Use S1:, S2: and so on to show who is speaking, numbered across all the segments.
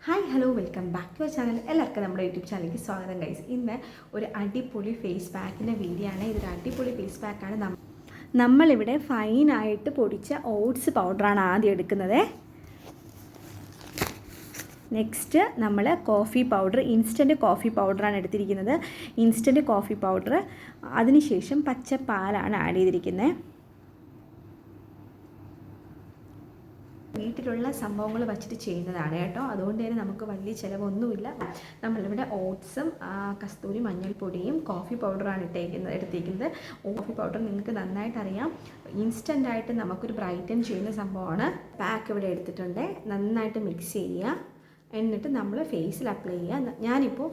S1: Hi hello welcome back to our channel. എല്ലാവർക്കും നമ്മുടെ YouTube ചാനലിലേക്ക് സ്വാഗതം ഗൈസ്. ഇന്ന് ഒരു അടിപൊളി ഫേസ് പാക്കിൻ്റെ വീഡിയോ ആണ്. ഇതൊരു അടിപൊളി ഫേസ് പാക്കാണ്. നമ്മളിവിടെ ഫൈനായിട്ട് പൊടിച്ച ഓട്സ് പൗഡറാണ് ആദ്യം എടുക്കുന്നത്. നെക്സ്റ്റ് നമ്മൾ കോഫി പൗഡർ, ഇൻസ്റ്റൻറ്റ് കോഫി പൗഡറാണ് എടുത്തിരിക്കുന്നത്. ഇൻസ്റ്റൻറ്റ് കോഫി പൗഡർ, അതിനുശേഷം പച്ചപ്പാലാണ് ആഡ് ചെയ്തിരിക്കുന്നത്. വീട്ടിലുള്ള സംഭവങ്ങൾ വച്ചിട്ട് ചെയ്യുന്നതാണ് കേട്ടോ. അതുകൊണ്ട് തന്നെ നമുക്ക് വലിയ ചിലവൊന്നുമില്ല. നമ്മളിവിടെ ഓട്സും കസ്തൂരി മഞ്ഞൾപ്പൊടിയും കോഫി പൗഡറാണ് എടുത്തിരിക്കുന്നത്. കോഫി പൗഡർ നിങ്ങൾക്ക് നന്നായിട്ട് അറിയാം, ഇൻസ്റ്റൻ്റായിട്ട് നമുക്കൊരു ബ്രൈറ്റൻ ചെയ്യുന്ന സംഭവമാണ്. പാക്ക് ഇവിടെ എടുത്തിട്ടുണ്ട്. നന്നായിട്ട് മിക്സ് ചെയ്യുക. എന്നിട്ട് നമ്മൾ ഫേസിൽ അപ്ലൈ ചെയ്യുക. ഞാനിപ്പോൾ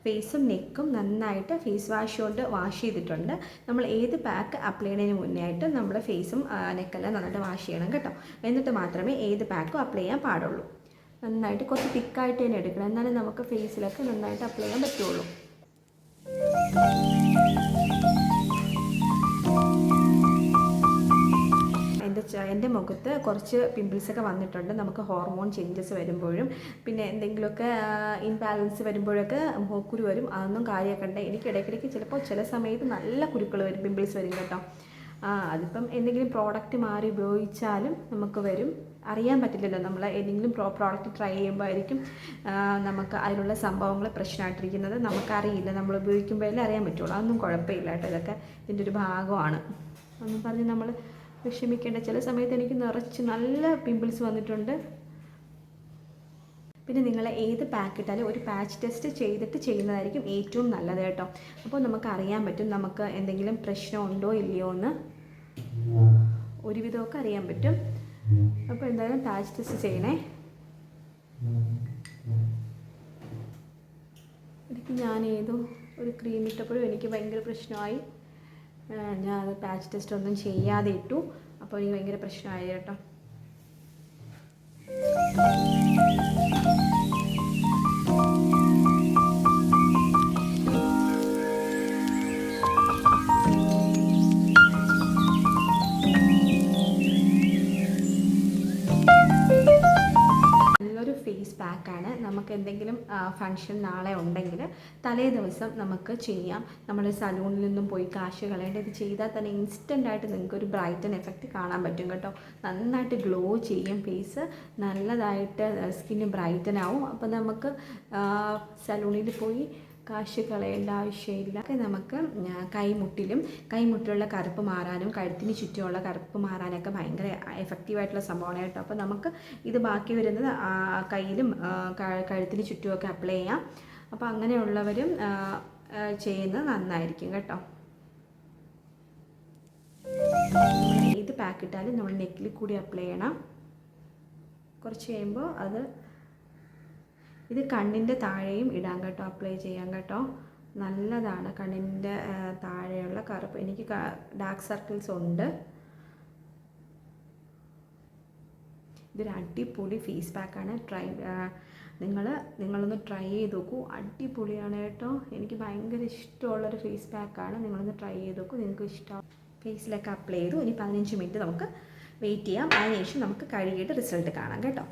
S1: ഫേസും നെക്കും നന്നായിട്ട് ഫേസ് വാഷ് കൊണ്ട് വാഷ് ചെയ്തിട്ടുണ്ട്. നമ്മൾ ഏത് പാക്ക് അപ്ലൈ ചെയ്യുന്നതിന് മുന്നേ ആയിട്ട് നമ്മൾ ഫേസും നെക്കെല്ലാം നന്നായിട്ട് വാഷ് ചെയ്യണം കേട്ടോ. എന്നിട്ട് മാത്രമേ ഏത് പാക്കും അപ്ലൈ ചെയ്യാൻ പാടുള്ളൂ. നന്നായിട്ട് കുറച്ച് തിക്കായിട്ട് തന്നെ എടുക്കണം, എന്നാലും നമുക്ക് ഫേസിലൊക്കെ നന്നായിട്ട് അപ്ലൈ ചെയ്യാൻ പറ്റുള്ളൂ. എൻ്റെ മുഖത്ത് കുറച്ച് പിമ്പിൾസൊക്കെ വന്നിട്ടുണ്ട്. നമുക്ക് ഹോർമോൺ ചേഞ്ചസ് വരുമ്പോഴും പിന്നെ എന്തെങ്കിലുമൊക്കെ ഇൻബാലൻസ് വരുമ്പോഴൊക്കെ മുഖക്കുരു വരും. അതൊന്നും കാര്യമാക്കണ്ട. എനിക്ക് ഇടയ്ക്കിടയ്ക്ക് ചില സമയത്ത് നല്ല കുരുക്കൾ വരും, പിമ്പിൾസ് വരും കേട്ടോ. അതിപ്പം എന്തെങ്കിലും പ്രോഡക്റ്റ് മാറി ഉപയോഗിച്ചാലും നമുക്ക് വരും. അറിയാൻ പറ്റില്ലല്ലോ, നമ്മൾ ഏതെങ്കിലും പ്രോഡക്റ്റ് ട്രൈ ചെയ്യുമ്പോൾ ആയിരിക്കും നമുക്ക് അതിലുള്ള സംഭവങ്ങൾ പ്രശ്നമായിട്ടിരിക്കുന്നത് നമുക്കറിയില്ല. നമ്മൾ ഉപയോഗിക്കുമ്പോഴല്ലേ അറിയാൻ പറ്റുള്ളൂ. അതൊന്നും കുഴപ്പമില്ല കേട്ടോ. ഇതൊക്കെ ഇതിൻ്റെ ഒരു ഭാഗമാണ്. ഒന്നും പറഞ്ഞ് നമ്മൾ വിഷമിക്കേണ്ട. ചില സമയത്ത് എനിക്ക് നിറച്ച് നല്ല പിമ്പിൾസ് വന്നിട്ടുണ്ട്. പിന്നെ നിങ്ങൾ ഏത് പാക്ക് ഇട്ടാലും ഒരു പാച്ച് ടെസ്റ്റ് ചെയ്തിട്ട് ചെയ്യുന്നതായിരിക്കും ഏറ്റവും നല്ലത് കേട്ടോ. അപ്പോൾ നമുക്ക് അറിയാൻ പറ്റും നമുക്ക് എന്തെങ്കിലും പ്രശ്നമുണ്ടോ ഇല്ലയോ എന്ന്. ഒരുവിധമൊക്കെ അറിയാൻ പറ്റും. അപ്പോൾ എന്തായാലും പാച്ച് ടെസ്റ്റ് ചെയ്യണേ. എനിക്ക് ഞാൻ ഏതോ ഒരു ക്രീം ഇട്ടപ്പോഴും എനിക്ക് ഭയങ്കര പ്രശ്നമായി. ഞാൻ അത് പാച്ച് ടെസ്റ്റ് ഒന്നും ചെയ്യാതെ ഇട്ടു. അപ്പോൾ എനിക്ക് ഭയങ്കര പ്രശ്നമായി കേട്ടോ. ഫേസ് പാക്കാണ്. നമുക്ക് എന്തെങ്കിലും ഫങ്ഷൻ നാളെ ഉണ്ടെങ്കിൽ തലേ ദിവസം നമുക്ക് ചെയ്യാം. നമ്മൾ സലൂണിൽ നിന്നും പോയി കാശ് കളയേണ്ട. ഇത് ചെയ്താൽ തന്നെ ഇൻസ്റ്റൻ്റായിട്ട് നിങ്ങൾക്കൊരു ബ്രൈറ്റൻ എഫക്റ്റ് കാണാൻ പറ്റും കേട്ടോ. നന്നായിട്ട് ഗ്ലോ ചെയ്യും ഫേസ്, നല്ലതായിട്ട് സ്കിന്ന് ബ്രൈറ്റൻ ആവും. അപ്പോൾ നമുക്ക് സലൂണിൽ പോയി കാശ് കളയേണ്ട ആവശ്യമില്ല. നമുക്ക് കൈമുട്ടിലുള്ള കറുപ്പ് മാറാനും കഴുത്തിന് ചുറ്റുമുള്ള കറുപ്പ് മാറാനൊക്കെ ഭയങ്കര എഫക്റ്റീവായിട്ടുള്ള സംഭവമാണ് കേട്ടോ. അപ്പോൾ നമുക്ക് ഇത് ബാക്കി വരുന്നത് കയ്യിലും കഴുത്തിന് ചുറ്റുമൊക്കെ അപ്ലൈ ചെയ്യാം. അപ്പോൾ അങ്ങനെയുള്ളവരും ചെയ്യുന്നത് നന്നായിരിക്കും കേട്ടോ. ഏത് പാക്ക് ഇട്ടാലും നമ്മൾ നെക്കിൽ കൂടി അപ്ലൈ ചെയ്യണം. കുറച്ച് കഴിയുമ്പോൾ ഇത് കണ്ണിൻ്റെ താഴെയും ഇടാം കേട്ടോ, അപ്ലൈ ചെയ്യാം കേട്ടോ. നല്ലതാണ് കണ്ണിൻ്റെ താഴെയുള്ള കറുപ്പ്. എനിക്ക് ഡാർക്ക് സർക്കിൾസ് ഉണ്ട്. ഇതൊരു അടിപൊളി ഫേസ് പാക്കാണ്. നിങ്ങളൊന്ന് ട്രൈ ചെയ്ത് നോക്കൂ. അടിപൊളിയാണ് കേട്ടോ. എനിക്ക് ഭയങ്കര ഇഷ്ടമുള്ളൊരു ഫേസ് പാക്കാണ്. നിങ്ങളൊന്ന് ട്രൈ ചെയ്ത് നോക്കൂ. നിങ്ങൾക്ക് ഇഷ്ടം ഫേസിലൊക്കെ അപ്ലൈ ചെയ്തു. ഇനി 15 മിനിറ്റ് നമുക്ക് വെയിറ്റ് ചെയ്യാം. അതിനുശേഷം നമുക്ക് കഴുകിയിട്ട് റിസൾട്ട് കാണാം കേട്ടോ.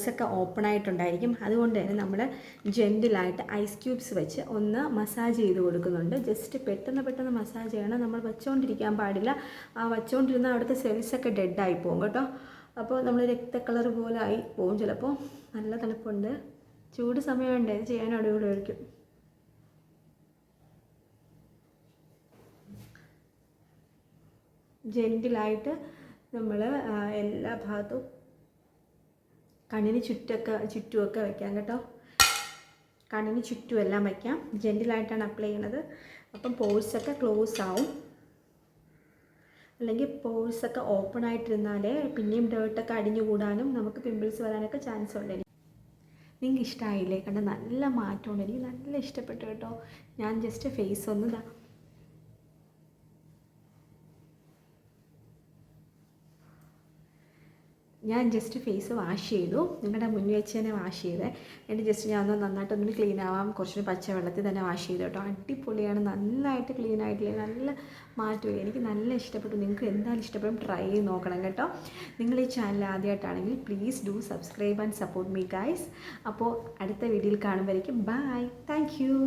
S1: പോഴ്സൊക്കെ ഓപ്പൺ ആയിട്ടുണ്ടായിരിക്കും. അതുകൊണ്ട് തന്നെ നമ്മൾ ജെൻറ്റിലായിട്ട് ഐസ് ക്യൂബ്സ് വെച്ച് ഒന്ന് മസാജ് ചെയ്ത് കൊടുക്കുന്നുണ്ട്. ജസ്റ്റ് പെട്ടെന്ന് മസാജ് ചെയ്യണം, നമ്മൾ വെച്ചുകൊണ്ടിരിക്കാൻ പാടില്ല. ആ വെച്ചുകൊണ്ടിരുന്ന അവിടുത്തെ സെൽസൊക്കെ ഡെഡായി പോകും കേട്ടോ. അപ്പോൾ നമ്മൾ രക്ത കളർ പോലെ ആയി പോകും ചിലപ്പോൾ. നല്ല തണുപ്പുണ്ട്, ചൂട് സമയമുണ്ട്, ഇത് ചെയ്യാൻ അടിപൊളിയായിരിക്കും. ജെൻറ്റിലായിട്ട് നമ്മൾ എല്ലാ ഭാഗത്തും കണ്ണിന് ചുറ്റുമൊക്കെ വയ്ക്കാം കേട്ടോ. കണ്ണിന് ചുറ്റുമെല്ലാം വയ്ക്കാം. ജെൻറ്റിലായിട്ടാണ് അപ്ലൈ ചെയ്യണത്. അപ്പം പോഴ്സൊക്കെ ക്ലോസ് ആവും. അല്ലെങ്കിൽ പോഴ്സൊക്കെ ഓപ്പൺ ആയിട്ടിരുന്നാലേ പിന്നെയും ഡേർട്ടൊക്കെ അടിഞ്ഞുകൂടാനും നമുക്ക് പിമ്പിൾസ് വരാനൊക്കെ ചാൻസ് ഉണ്ട്. നിങ്ങൾക്ക് ഇഷ്ടമായില്ലേ? കണ്ട നല്ല മാറ്റമുണ്ട്, എനിക്ക് നല്ല ഇഷ്ടപ്പെട്ടു കേട്ടോ. ഞാൻ ജസ്റ്റ് ഫേസ് ഒന്ന് ഫേസ് വാഷ് ചെയ്തു. നിങ്ങളുടെ മുന്നിൽ വെച്ച് തന്നെ വാഷ് ചെയ്തേ. എന്നിട്ട് ജസ്റ്റ് ഞാൻ ഒന്ന് നന്നായിട്ടൊന്ന് ക്ലീൻ ആവാം, കുറച്ച് പച്ചവെള്ളത്തിൽ തന്നെ വാഷ് ചെയ്തു കേട്ടോ. അടിപൊളിയാണ്, നന്നായിട്ട് ക്ലീൻ ആയിട്ടില്ലേ, നല്ല മാറ്റമില്ല. എനിക്ക് നല്ല ഇഷ്ടപ്പെട്ടു. നിങ്ങൾക്ക് എന്തായാലും ഇഷ്ടപ്പെടും, ട്രൈ ചെയ്ത് നോക്കണം കേട്ടോ. നിങ്ങൾ ഈ ചാനൽ ആദ്യമായിട്ടാണെങ്കിൽ please do subscribe and support me guys. അപ്പോൾ അടുത്ത വീഡിയോയിൽ കാണുമ്പോഴേക്കും ബൈ, താങ്ക് യു.